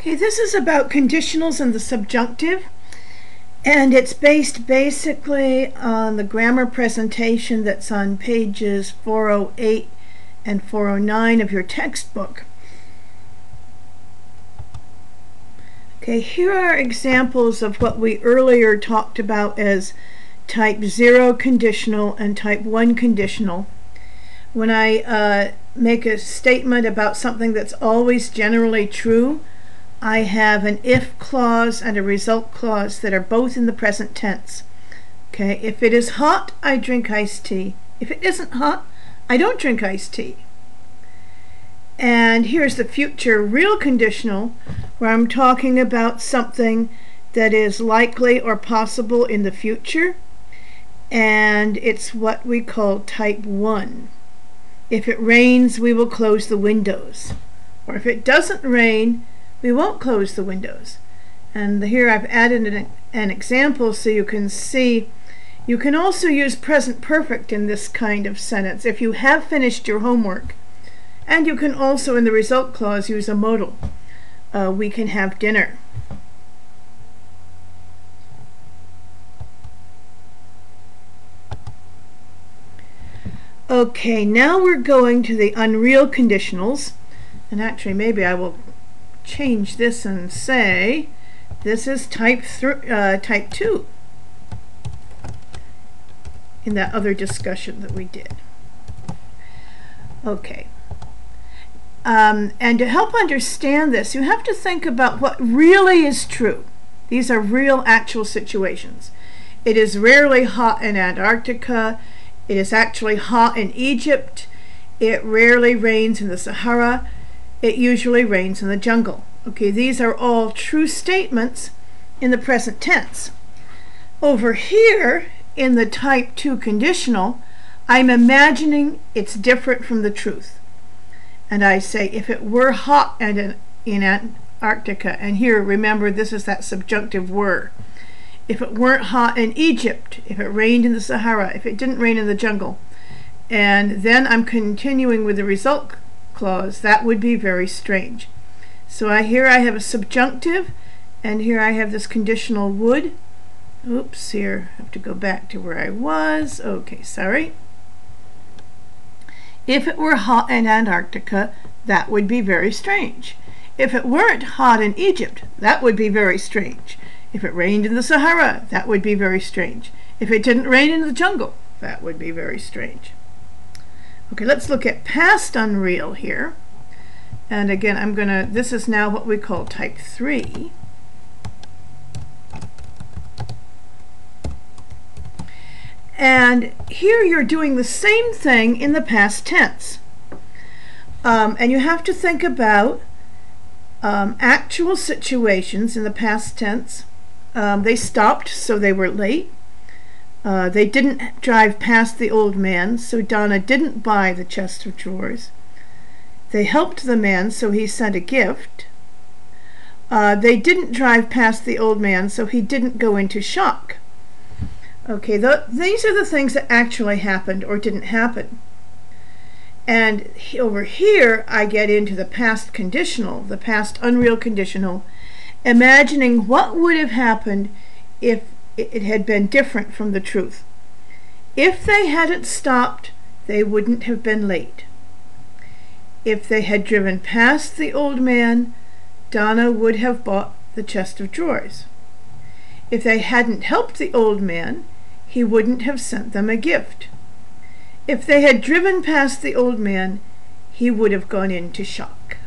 Okay, this is about conditionals and the subjunctive, and it's based basically on the grammar presentation that's on pages 408 and 409 of your textbook. Okay, here are examples of what we earlier talked about as type 0 conditional and type 1 conditional. When I make a statement about something that's always generally true, I have an if clause and a result clause that are both in the present tense. Okay, if it is hot, I drink iced tea. If it isn't hot, I don't drink iced tea. And here's the future real conditional, where I'm talking about something that is likely or possible in the future, and it's what we call type 1. If it rains, we will close the windows. Or if it doesn't rain, we won't close the windows. And here I've added an example so you can see. You can also use present perfect in this kind of sentence if you have finished your homework. And you can also, in the result clause, use a modal. We can have dinner. Okay, now we're going to the unreal conditionals. And actually, maybe I will change this and say this is type 2 in that other discussion that we did. Okay. And to help understand this, you have to think about what really is true. These are real, actual situations. It is rarely hot in Antarctica. It is actually hot in Egypt. It rarely rains in the Sahara. It usually rains in the jungle. Okay, these are all true statements in the present tense. Over here, in the type 2 conditional, I'm imagining it's different from the truth. And I say, if it were hot in Antarctica, and here, remember, this is that subjunctive were. If it weren't hot in Egypt, if it rained in the Sahara, if it didn't rain in the jungle, and then I'm continuing with the result clause, that would be very strange. So here I have a subjunctive, and here I have this conditional would. Oops, here I have to go back to where I was. Okay, sorry. If it were hot in Antarctica, that would be very strange. If it weren't hot in Egypt, that would be very strange. If it rained in the Sahara, that would be very strange. If it didn't rain in the jungle, that would be very strange. Okay, let's look at past unreal here. And again, this is now what we call type 3. And here you're doing the same thing in the past tense. And you have to think about actual situations in the past tense. They stopped, so they were late. They didn't drive past the old man, so Donna didn't buy the chest of drawers. They helped the man, so he sent a gift. They didn't drive past the old man, so he didn't go into shock. Okay, these are the things that actually happened or didn't happen. And over here, I get into the past conditional, the past unreal conditional, imagining what would have happened if it had been different from the truth. If they hadn't stopped, they wouldn't have been late. If they had driven past the old man, Donna would have bought the chest of drawers. If they hadn't helped the old man, he wouldn't have sent them a gift. If they had driven past the old man, he would have gone into shock.